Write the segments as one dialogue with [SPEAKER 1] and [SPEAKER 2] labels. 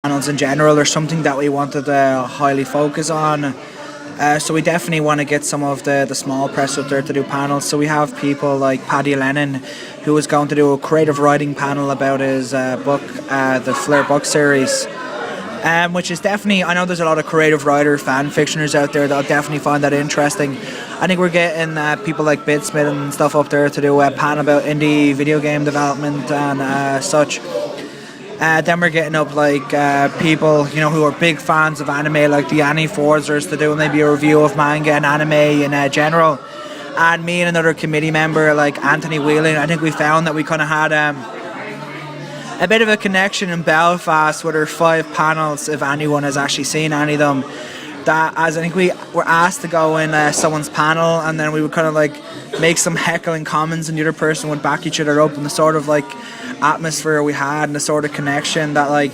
[SPEAKER 1] panels in general are something that we wanted to highly focus on. So we definitely want to get some of the small press up there to do panels. So we have people like Paddy Lennon, who is going to do a creative writing panel about his book, the Flare book series. Which is definitely, I know there's a lot of creative writer fan fictioners out there that'll definitely find that interesting. I think we're getting people like Bitsmith and stuff up there to do a panel about indie video game development and such. Then we're getting up like people who are big fans of anime, like the Annie Forzers, to do maybe a review of manga and anime in general. And me and another committee member like Anthony Whelan, I think we found that we kind of had a bit of a connection in Belfast with our 5 panels, if anyone has actually seen any of them. That, as I think we were asked to go in someone's panel, and then we would kind of like make some heckling comments, and the other person would back each other up, and the sort of like atmosphere we had and the sort of connection that like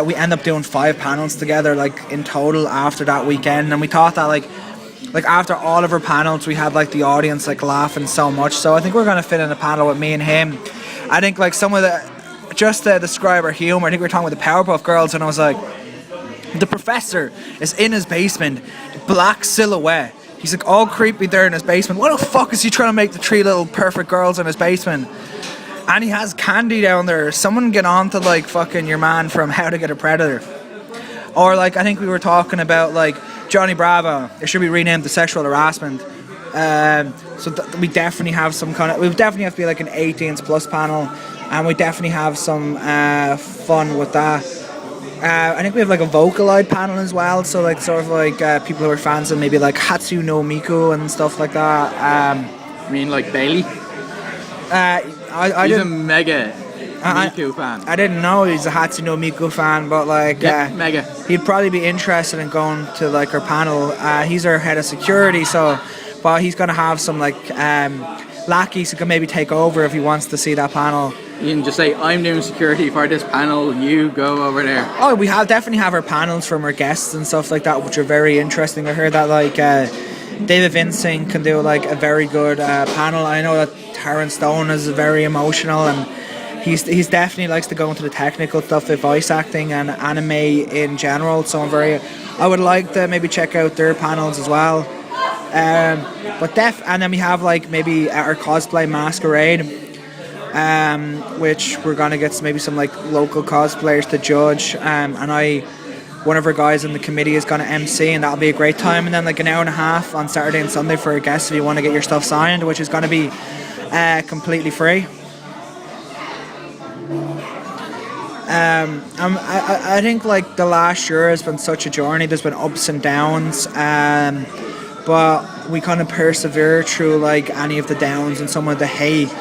[SPEAKER 1] we end up doing 5 panels together like in total after that weekend. And we thought that like after all of our panels we had like the audience like laughing so much. So I think we're going to fit in a panel with me and him. I think like some of the, just to describe our humour, I think we were talking with the Powerpuff Girls, and I was like, the professor is in his basement, black silhouette. He's like all creepy there in his basement. What the fuck is he trying to make the 3 little perfect girls in his basement? And he has candy down there. Someone get on to like fucking your man from How to Get a Predator. Or like, I think we were talking about like Johnny Bravo. It should be renamed to sexual harassment. We definitely have some kind of, we definitely have to be like an 18s plus panel. And we definitely have some fun with that. I think we have like a Vocaloid panel as well, so like sort of like people who are fans of maybe like Hatsu no Miku and stuff like that.
[SPEAKER 2] You mean like Bailey? He's a mega Miku fan.
[SPEAKER 1] I didn't know he's a Hatsu no Miku fan, but like
[SPEAKER 2] mega.
[SPEAKER 1] He'd probably be interested in going to like our panel. He's our head of security, but he's gonna have some like lackeys who can maybe take over if he wants to see that panel.
[SPEAKER 2] You can just say, I'm doing security for this panel, you go over there.
[SPEAKER 1] Oh, we definitely have our panels from our guests and stuff like that, which are very interesting. I heard that like David Vincent can do like a very good panel. I know that Terrence Stone is very emotional, and he's definitely likes to go into the technical stuff of voice acting and anime in general. So I would like to maybe check out their panels as well. And then we have like maybe our cosplay masquerade. Which we're gonna get maybe some like local cosplayers to judge, and one of our guys in the committee is gonna MC, and that'll be a great time. And then like an hour and a half on Saturday and Sunday for our guests if you want to get your stuff signed, which is gonna be completely free. I think like the last year has been such a journey. There's been ups and downs, but we kind of persevere through like any of the downs and some of the hate.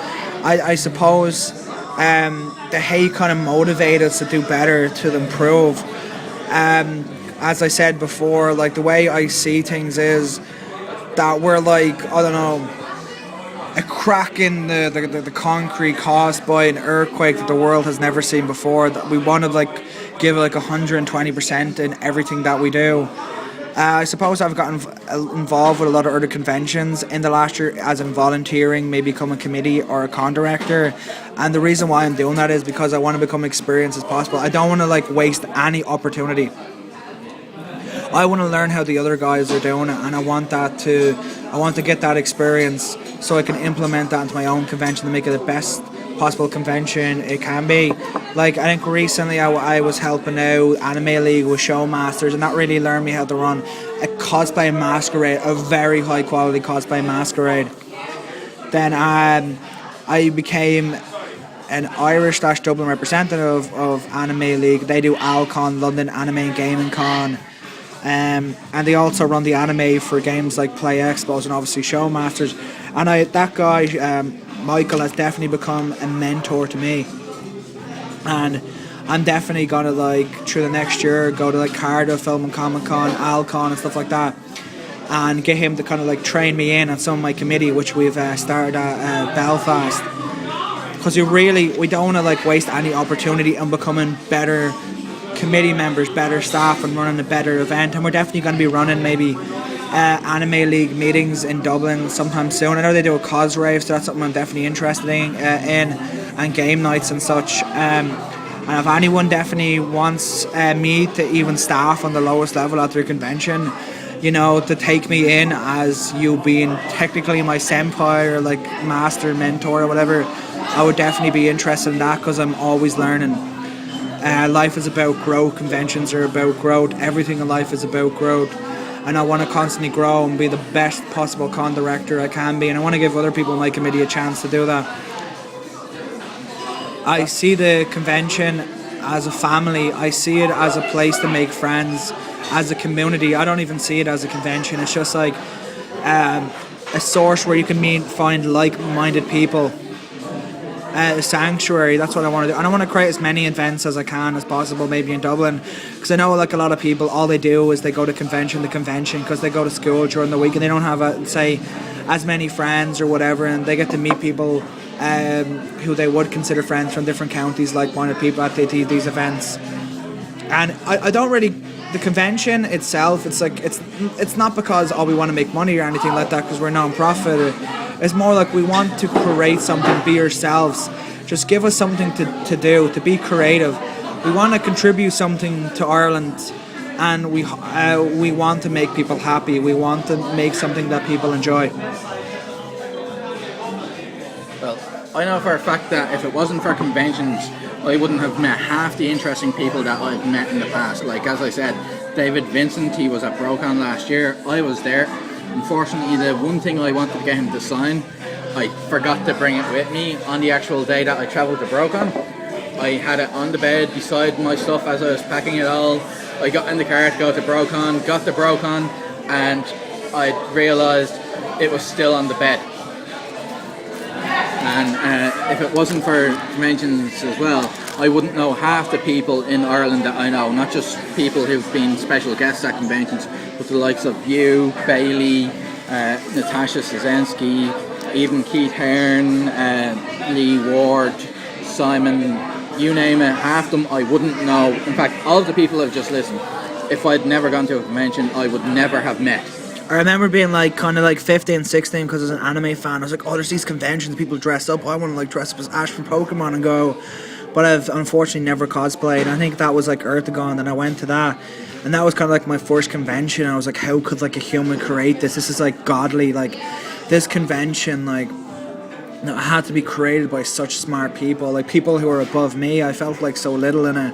[SPEAKER 1] I suppose the hate kind of motivated us to do better, to improve. As I said before, like the way I see things is that we're like, I don't know, a crack in the concrete caused by an earthquake that the world has never seen before. That we want to like give like 120% in everything that we do. I suppose I've gotten involved with a lot of other conventions in the last year, as in volunteering, maybe become a committee or a con director. And the reason why I'm doing that is because I want to become experienced as possible. I don't want to like waste any opportunity. I want to learn how the other guys are doing it, and I want to get that experience so I can implement that into my own convention to make it the best possible convention it can be. Like I think recently I was helping out Anime League with Showmasters, and that really learned me how to run a cosplay masquerade, a very high quality cosplay masquerade. Then I became an Irish/Dublin representative of Anime League. They do Alcon, London Anime and Gaming Con, and they also run the anime for games like Play Expos and obviously Showmasters. And that guy Michael has definitely become a mentor to me, and I'm definitely gonna like through the next year go to like Cardiff Film and Comic Con, Alcon and stuff like that, and get him to kind of like train me in on some of my committee, which we've started at Belfast, because we don't want to like waste any opportunity in becoming better committee members, better staff, and running a better event. And we're definitely going to be running maybe Anime League meetings in Dublin sometime soon. I know they do a cos rave, so that's something I'm definitely interested in, and game nights and such. And And if anyone definitely wants me to even staff on the lowest level at their convention, to take me in as you being technically my senpai or like master mentor or whatever, I would definitely be interested in that because I'm always learning. Life is about growth. Conventions are about growth. Everything in life is about growth. And I want to constantly grow and be the best possible con director I can be. And I want to give other people in my committee a chance to do that. I see the convention as a family. I see it as a place to make friends, as a community. I don't even see it as a convention. It's just like a source where you can find like-minded people. A sanctuary, that's what I want to do. And I want to create as many events as I can as possible, maybe in Dublin, because I know like a lot of people, all they do is they go to convention because they go to school during the week and they don't have as many friends or whatever, and they get to meet people who they would consider friends from different counties, like-minded people at these events. And I don't really, the convention itself, it's not because we want to make money or anything like that, because we're non-profit. It's more like we want to create something, be yourselves. Just give us something to do, to be creative. We want to contribute something to Ireland, and we want to make people happy. We want to make something that people enjoy.
[SPEAKER 2] Well, I know for a fact that if it wasn't for conventions, I wouldn't have met half the interesting people that I've met in the past. Like, as I said, David Vincent, he was at BroCon last year. I was there. Unfortunately, the one thing I wanted to get him to sign, I forgot to bring it with me on the actual day that I travelled to BroCon. I had it on the bed beside my stuff as I was packing it all. I got in the car to go to BroCon, got to BroCon, and I realised it was still on the bed. And if it wasn't for conventions as well, I wouldn't know half the people in Ireland that I know, not just people who've been special guests at conventions, but the likes of you, Bailey, Natasha Szynski, even Keith Hearn, Lee Ward, Simon, you name it, half them I wouldn't know. In fact, all of the people I've just listed, if I'd never gone to a convention, I would never have met.
[SPEAKER 1] I remember being like kind of like 15, 16 because I was an anime fan. I was like, there's these conventions, people dress up. I want to like dress up as Ash from Pokemon and go. But I've unfortunately never cosplayed. I think that was like Earthagon, and I went to that. And that was kind of like my first convention. I was like, how could like a human create this? This is like godly. Like this convention, like it had to be created by such smart people. Like people who are above me. I felt like so little in it.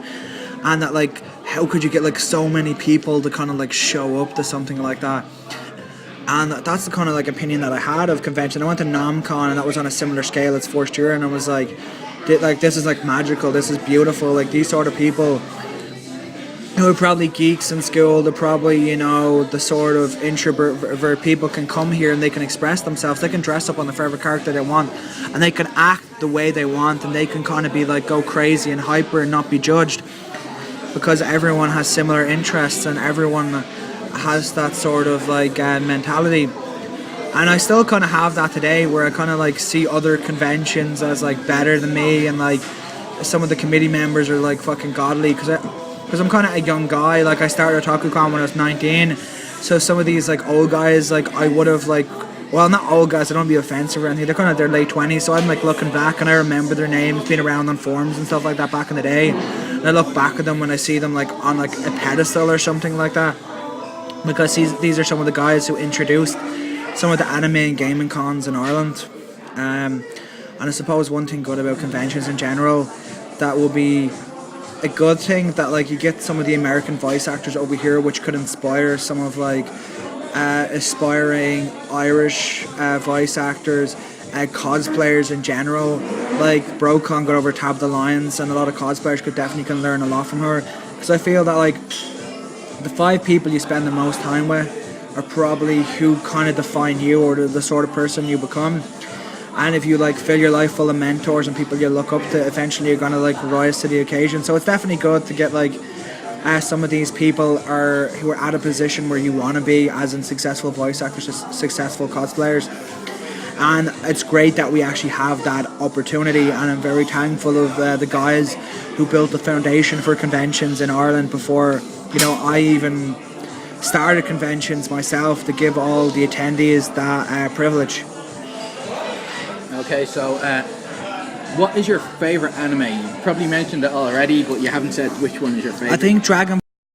[SPEAKER 1] And that like, how could you get like so many people to kind of like show up to something like that? And that's the kind of like opinion that I had of convention. I went to NomCon and that was on a similar scale. It's first year, and I was like this is like magical. This is beautiful. Like these sort of people who are probably geeks in school, they're probably the sort of introvert people can come here and they can express themselves. They can dress up on the favorite character they want, and they can act the way they want, and they can kind of be like go crazy and hyper and not be judged, because everyone has similar interests and everyone has that sort of like mentality. And I still kind of have that today, where I kind of like see other conventions as like better than me, and like some of the committee members are like fucking godly, because I'm kind of a young guy. Like I started Otaku Con when I was 19, so some of these like old guys, like I would have like, well, not old guys, I don't want to be offensive or anything, they're kind of their late 20s, so I'm like looking back and I remember their names being around on forums and stuff like that back in the day, and I look back at them when I see them like on like a pedestal or something like that, because these are some of the guys who introduced some of the anime and gaming cons in Ireland. And I suppose one thing good about conventions in general, that will be a good thing, that like you get some of the American voice actors over here, which could inspire some of like aspiring Irish voice actors, cosplayers in general. Like BroCon got over Tabitha Lyons, and a lot of cosplayers could definitely can learn a lot from her, because I feel that like the 5 people you spend the most time with are probably who kind of define you, or the sort of person you become. And if you like fill your life full of mentors and people you look up to, eventually you're gonna like rise to the occasion. So it's definitely good to get like some of these people who are at a position where you want to be, as in successful voice actors, successful cosplayers. And it's great that we actually have that opportunity, and I'm very thankful of the guys who built the foundation for conventions in Ireland before I even started conventions myself, to give all the attendees that privilege.
[SPEAKER 2] Okay, so What is your favorite anime? You probably mentioned it already, but you haven't said which one is your favorite.
[SPEAKER 1] I think Dragon